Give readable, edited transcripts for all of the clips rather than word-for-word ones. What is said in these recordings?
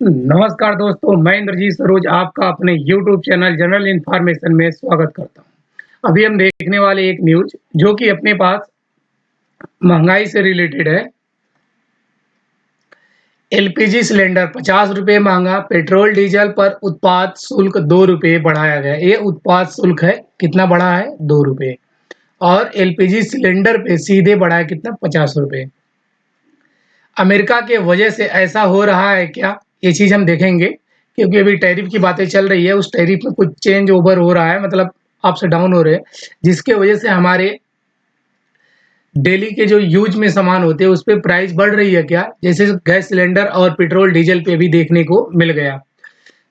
नमस्कार दोस्तों, मैं इंद्रजीत सरोज आपका अपने YouTube चैनल जनरल इन्फॉर्मेशन में स्वागत करता हूं। अभी हम देखने वाले एक न्यूज जो कि अपने पास महंगाई से रिलेटेड है। एलपीजी सिलेंडर 50 रुपये महंगा, पेट्रोल डीजल पर उत्पाद शुल्क 2 रुपये बढ़ाया गया। ये उत्पाद शुल्क है, कितना बढ़ा है? 2 रुपये। और एलपीजी सिलेंडर पे सीधे बढ़ा है कितना? 50 रुपये। अमेरिका के वजह से ऐसा हो रहा है क्या? ये चीज़ हम देखेंगे, क्योंकि अभी टैरिफ की बातें चल रही है। उस टैरिफ में कुछ चेंज ओवर हो रहा है, मतलब अप्स डाउन हो रहे हैं, जिसके वजह से हमारे डेली के जो यूज में सामान होते हैं उस पे प्राइस बढ़ रही है क्या? जैसे गैस सिलेंडर और पेट्रोल डीजल पे भी देखने को मिल गया।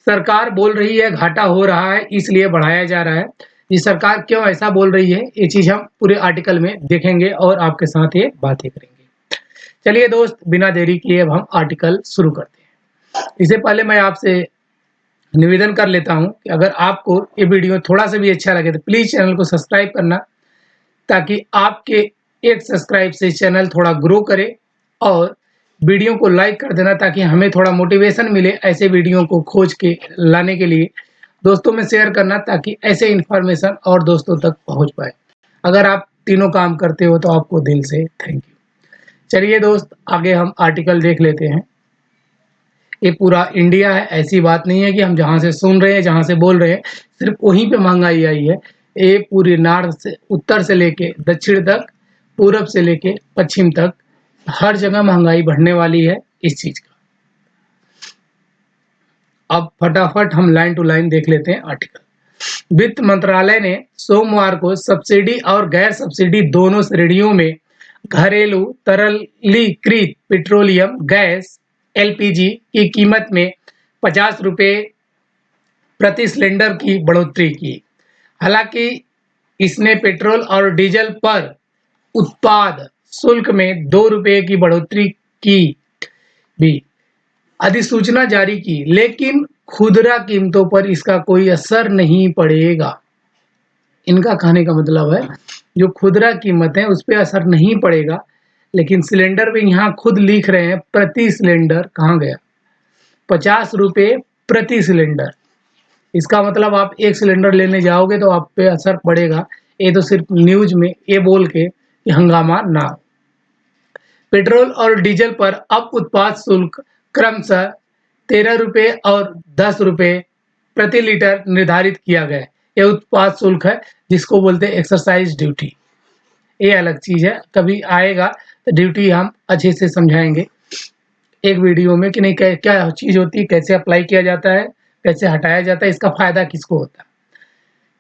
सरकार बोल रही है घाटा हो रहा है इसलिए बढ़ाया जा रहा है। ये सरकार क्यों ऐसा बोल रही है, ये चीज़ हम पूरे आर्टिकल में देखेंगे और आपके साथ ये बातें करेंगे। चलिए दोस्त, बिना देरी किए अब हम आर्टिकल शुरू करते हैं। इससे पहले मैं आपसे निवेदन कर लेता हूं कि अगर आपको ये वीडियो थोड़ा सा भी अच्छा लगे तो प्लीज़ चैनल को सब्सक्राइब करना, ताकि आपके एक सब्सक्राइब से चैनल थोड़ा ग्रो करे, और वीडियो को लाइक कर देना ताकि हमें थोड़ा मोटिवेशन मिले ऐसे वीडियो को खोज के लाने के लिए। दोस्तों में शेयर करना ताकि ऐसे इन्फॉर्मेशन और दोस्तों तक पहुंच पाए। अगर आप तीनों काम करते हो तो आपको दिल से थैंक यू। चलिए दोस्त, आगे हम आर्टिकल देख लेते हैं। ये पूरा इंडिया है, ऐसी बात नहीं है कि हम जहाँ से सुन रहे हैं, जहाँ से बोल रहे हैं सिर्फ वहीं पे महंगाई आई है। ये पूरे नॉर्थ से, उत्तर से लेके दक्षिण तक, पूरब से लेके पश्चिम तक हर जगह महंगाई बढ़ने वाली है इस चीज़ का। अब फटाफट हम लाइन टू लाइन देख लेते हैं आर्टिकल। वित्त मंत्रालय ने सोमवार को सब्सिडी और गैर सब्सिडी दोनों श्रेणियों में घरेलू तरलीकृत पेट्रोलियम गैस एलपीजी की कीमत में 50 रुपये प्रति सिलेंडर की बढ़ोतरी की। हालांकि इसने पेट्रोल और डीजल पर उत्पाद शुल्क में 2 रुपये की बढ़ोतरी की भी अधिसूचना जारी की, लेकिन खुदरा कीमतों पर इसका कोई असर नहीं पड़ेगा। इनका कहने का मतलब है जो खुदरा कीमत है उस पर असर नहीं पड़ेगा, लेकिन सिलेंडर पे यहाँ खुद लिख रहे हैं प्रति सिलेंडर, कहाँ गया? 50 रुपये प्रति सिलेंडर। इसका मतलब आप एक सिलेंडर लेने जाओगे तो आप पे असर पड़ेगा। ये तो सिर्फ न्यूज में ये बोल के कि हंगामा ना हो। पेट्रोल और डीजल पर अब उत्पाद शुल्क क्रमशः 13 रुपये और 10 रुपये प्रति लीटर निर्धारित किया गया है। यह उत्पाद शुल्क है जिसको बोलते हैं एक्सरसाइज ड्यूटी। ये अलग चीज़ है, कभी आएगा तो ड्यूटी हम अच्छे से समझाएंगे एक वीडियो में कि नहीं क्या चीज़ होती है, कैसे अप्लाई किया जाता है, कैसे हटाया जाता है, इसका फायदा किसको होता है।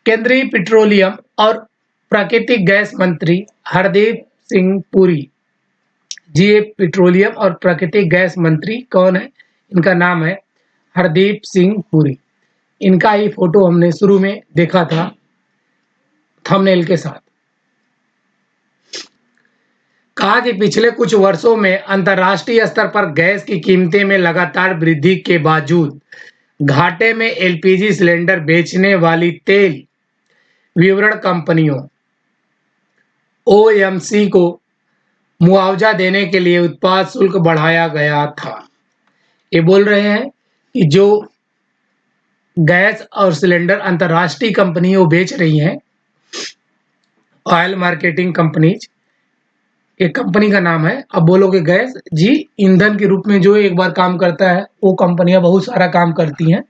केंद्रीय पेट्रोलियम और प्राकृतिक गैस मंत्री हरदीप सिंह पुरी जी, पेट्रोलियम और प्राकृतिक गैस मंत्री कौन है? इनका नाम है हरदीप सिंह पुरी। इनका ही फोटो हमने शुरू में देखा था थंबनेल के साथ। कहा कि पिछले कुछ वर्षों में अंतर्राष्ट्रीय स्तर पर गैस की कीमतें में लगातार वृद्धि के बावजूद घाटे में एलपीजी सिलेंडर बेचने वाली तेल वितरण कंपनियों ओएमसी को मुआवजा देने के लिए उत्पाद शुल्क बढ़ाया गया था। ये बोल रहे हैं कि जो गैस और सिलेंडर अंतर्राष्ट्रीय कंपनियों बेच रही हैं, ऑयल मार्केटिंग कंपनीज, एक कंपनी का नाम है। अब बोलोगे गैस जी ईंधन के रूप में जो एक बार काम करता है, वो कंपनियां बहुत सारा काम करती हैं।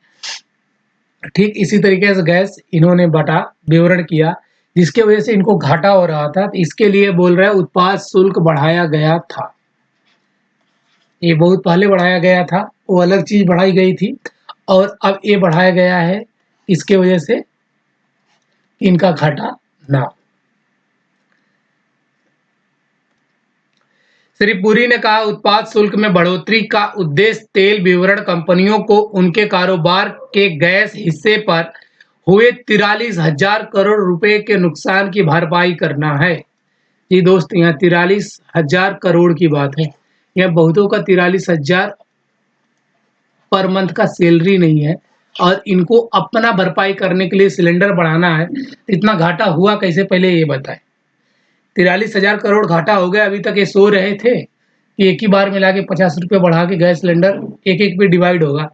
ठीक इसी तरीके से गैस इन्होंने बटा विवरण किया, जिसके वजह से इनको घाटा हो रहा था। तो इसके लिए बोल रहे हैं उत्पाद शुल्क बढ़ाया गया था। ये बहुत पहले बढ़ाया गया था, वो अलग चीज बढ़ाई गई थी, और अब ये बढ़ाया गया है इसके वजह से कि इनका घाटा ना हो। श्री पुरी ने कहा उत्पाद शुल्क में बढ़ोतरी का उद्देश्य तेल वितरण कंपनियों को उनके कारोबार के गैस हिस्से पर हुए 43,000 करोड़ रुपए के नुकसान की भरपाई करना है। जी दोस्त, यहाँ 43,000 करोड़ की बात है। यह बहुतों का 43,000 पर मंथ का सैलरी नहीं है, और इनको अपना भरपाई करने के लिए सिलेंडर बढ़ाना है। इतना घाटा हुआ कैसे, पहले ये बताएं। 43,000 करोड़ घाटा हो गया, अभी तक ये सो रहे थे कि एक ही बार मिला के 50 रुपये बढ़ा के गैस सिलेंडर एक एक पे डिवाइड होगा।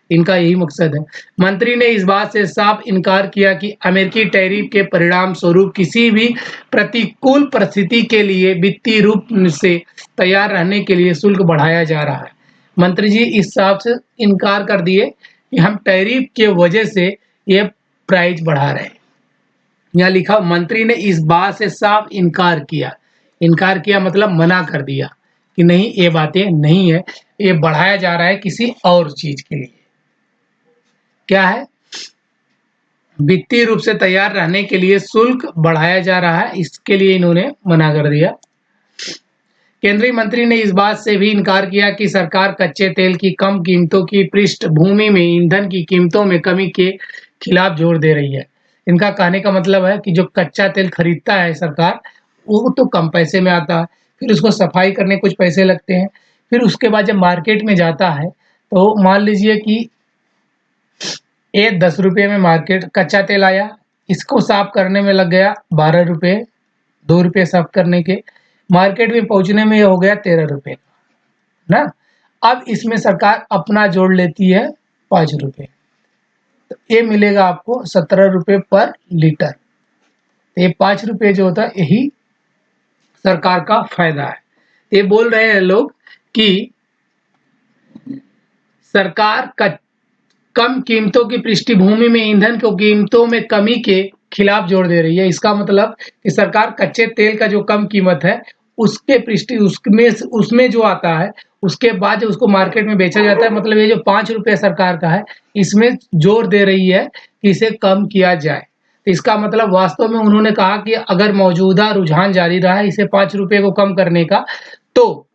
इनका यही मकसद है। मंत्री ने इस बात से साफ इनकार किया कि अमेरिकी टैरिफ के परिणाम स्वरूप किसी भी प्रतिकूल परिस्थिति के लिए वित्तीय रूप से तैयार रहने के लिए शुल्क बढ़ाया जा रहा है। मंत्री जी इस हिसाब से इनकार कर दिए कि हम टैरिफ के वजह से ये प्राइस बढ़ा रहे हैं। यहाँ लिखा मंत्री ने इस बात से साफ इनकार किया मतलब मना कर दिया कि नहीं, ये बातें नहीं है, ये बढ़ाया जा रहा है किसी और चीज के लिए। क्या है? वित्तीय रूप से तैयार रहने के लिए शुल्क बढ़ाया जा रहा है, इसके लिए इन्होंने मना कर दिया। केंद्रीय मंत्री ने इस बात से भी इनकार किया कि सरकार कच्चे तेल की कम कीमतों की पृष्ठभूमि में ईंधन की कीमतों में कमी के खिलाफ जोर दे रही है। इनका कहने का मतलब है कि जो कच्चा तेल खरीदता है सरकार, वो तो कम पैसे में आता है, फिर उसको सफाई करने कुछ पैसे लगते हैं, फिर उसके बाद जब मार्केट में जाता है तो मान लीजिए कि ये 10 रुपये में मार्केट कच्चा तेल आया, इसको साफ करने में लग गया 12 रुपये, 2 रुपये साफ करने के, मार्केट में पहुंचने में ये हो गया 13 रुपये ना। अब इसमें सरकार अपना जोड़ लेती है 5 रुपये, तो ये मिलेगा आपको 17 रुपये पर लीटर। तो ये 5 रुपये जो होता है यही सरकार का फायदा है। ये बोल रहे हैं लोग कि सरकार का कम कीमतों की पृष्ठभूमि में ईंधन की कीमतों में कमी के खिलाफ जोर दे रही है। इसका मतलब कि सरकार कच्चे तेल का जो कम कीमत है उसके उसमें जो आता है उसके बाद जब उसको मार्केट में बेचा जाता है, मतलब ये जो 5 रुपये सरकार का है इसमें जोर दे रही है कि इसे कम किया जाए। तो इसका मतलब वास्तव में उन्होंने कहा कि अगर मौजूदा रुझान जारी रहा है इसे 5 रुपये को कम करने का, तो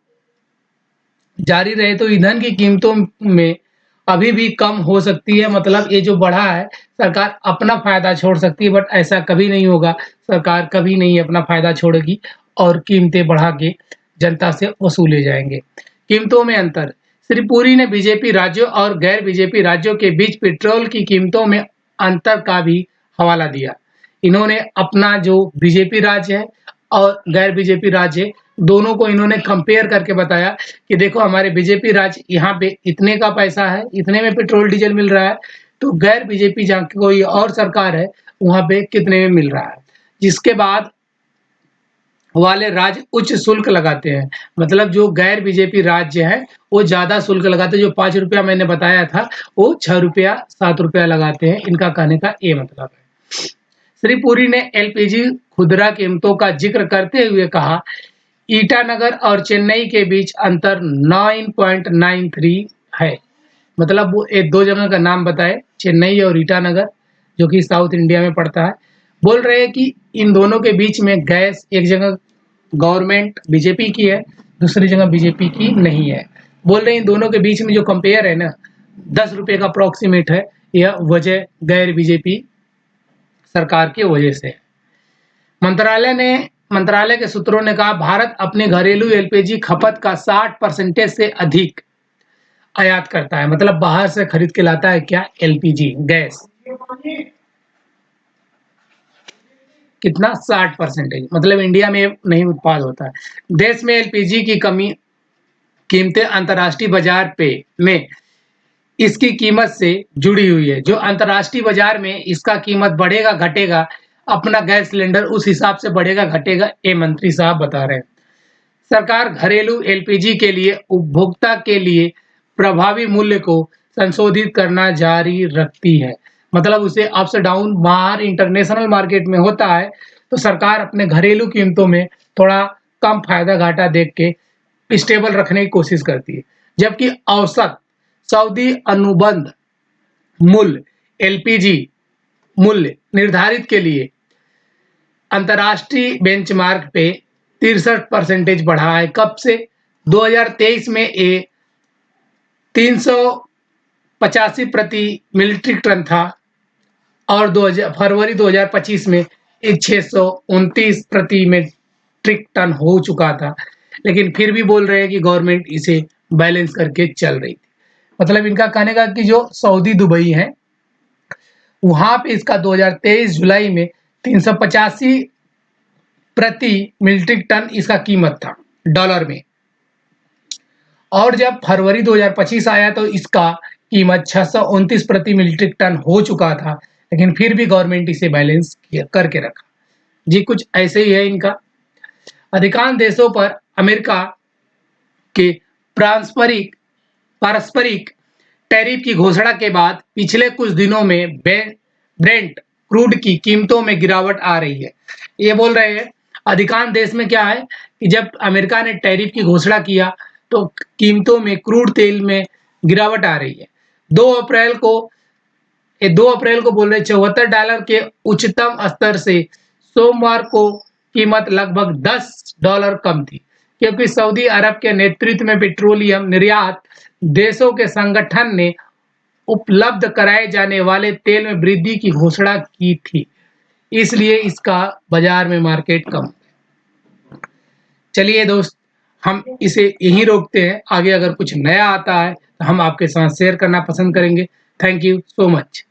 जारी रहे तो ईंधन की कीमतों में अभी भी कम हो सकती है। मतलब ये जो बढ़ा है सरकार अपना फायदा छोड़ सकती है, बट ऐसा कभी नहीं होगा। सरकार कभी नहीं अपना फायदा छोड़ेगी और कीमतें बढ़ा के जनता से वसूले जाएंगे। कीमतों में अंतर, श्री पुरी ने बीजेपी राज्यों और गैर बीजेपी राज्यों के बीच पेट्रोल की कीमतों में अंतर का भी हवाला दिया। इन्होंने अपना जो बीजेपी राज्य है और गैर बीजेपी राज्य है, दोनों को इन्होंने कंपेयर करके बताया कि देखो हमारे बीजेपी राज्य यहाँ पे इतने का पैसा है, इतने में पेट्रोल डीजल मिल रहा है, तो गैर बीजेपी जहाँ कोई और सरकार है वहाँ पे कितने में मिल रहा है। जिसके बाद वाले राज्य उच्च शुल्क लगाते हैं, मतलब जो गैर बीजेपी राज्य है वो ज़्यादा शुल्क लगाते हैं। जो 5 रुपया मैंने बताया था वो 6 रुपया 7 रुपया लगाते हैं। इनका कहने का ये मतलब है। श्री पुरी ने एलपीजी खुदरा कीमतों का जिक्र करते हुए कहा, ईटानगर और चेन्नई के बीच अंतर 9.93 है। मतलब वो एक दो जगह का नाम बताए, चेन्नई और ईटानगर, जो कि साउथ इंडिया में पड़ता है। बोल रहे हैं कि इन दोनों के बीच में गैस एक जगह गवर्नमेंट बीजेपी की है, दूसरी जगह बीजेपी की नहीं है। बोल रहे हैं इन दोनों के बीच में जो कंपेयर है ना 10 रुपये का अप्रोक्सीमेट है, यह वजह गैर बीजेपी सरकार की वजह से। मंत्रालय के सूत्रों ने कहा भारत अपने घरेलू एलपीजी खपत का 60% से अधिक आयात करता है। मतलब बाहर से खरीद के लाता है क्या? LPG gas. कितना? 60%। मतलब इंडिया में नहीं उत्पाद होता है। देश में एलपीजी की कीमतें अंतर्राष्ट्रीय बाजार पे में इसकी कीमत से जुड़ी हुई है। जो अंतर्राष्ट्रीय बाजार में इसका कीमत बढ़ेगा घटेगा, अपना गैस सिलेंडर उस हिसाब से बढ़ेगा घटेगा, ये मंत्री साहब बता रहे हैं। सरकार घरेलू एलपीजी के लिए उपभोक्ता के लिए प्रभावी मूल्य को संशोधित करना जारी रखती है। मतलब उसे अप्स डाउन बाहर इंटरनेशनल मार्केट में होता है तो सरकार अपने घरेलू कीमतों में थोड़ा कम फायदा घाटा देख के स्टेबल रखने की कोशिश करती है। जबकि औसत सऊदी अनुबंध मूल्य एलपीजी मूल्य निर्धारित के लिए अंतर्राष्ट्रीय बेंचमार्क पे 63% बढ़ा है। कब से? 2023 में ये 385 प्रति मीट्रिक टन था और फरवरी 2025 में 629 प्रति मीट्रिक टन हो चुका था। लेकिन फिर भी बोल रहे हैं कि गवर्नमेंट इसे बैलेंस करके चल रही थी। मतलब इनका कहने का कि जो सऊदी दुबई है वहां पे इसका 2023 जुलाई में 385 प्रति मीट्रिक टन इसका कीमत था डॉलर में। और जब फरवरी 2025 आया तो इसका कीमत 629 प्रति मीट्रिक टन हो चुका था, लेकिन फिर भी गवर्नमेंट इसे बैलेंस करके रखा। जी कुछ ऐसे ही है इनका। अधिकांश देशों पर अमेरिका के पारस्परिक टैरिफ की घोषणा के बाद पिछले कुछ दिनों में ब्रेंट क्रूड की कीमतों में गिरावट आ रही है। ये बोल रहे हैं अधिकांश देश में क्या है कि जब अमेरिका ने टैरिफ की घोषणा किया तो कीमतों में क्रूड तेल में गिरावट आ रही है। 2 अप्रैल को 2 अप्रैल को बोल रहे $74 के उच्चतम स्तर से सोमवार को कीमत लगभग $10 कम थी, क्योंकि सऊदी अरब के नेतृत्व में पेट्रोलियम निर्यात देशों के संगठन ने उपलब्ध कराए जाने वाले तेल में वृद्धि की घोषणा की थी, इसलिए इसका बाजार में मार्केट कम। चलिए दोस्त, हम इसे यहीं रोकते हैं। आगे अगर कुछ नया आता है तो हम आपके साथ शेयर करना पसंद करेंगे। Thank you so much.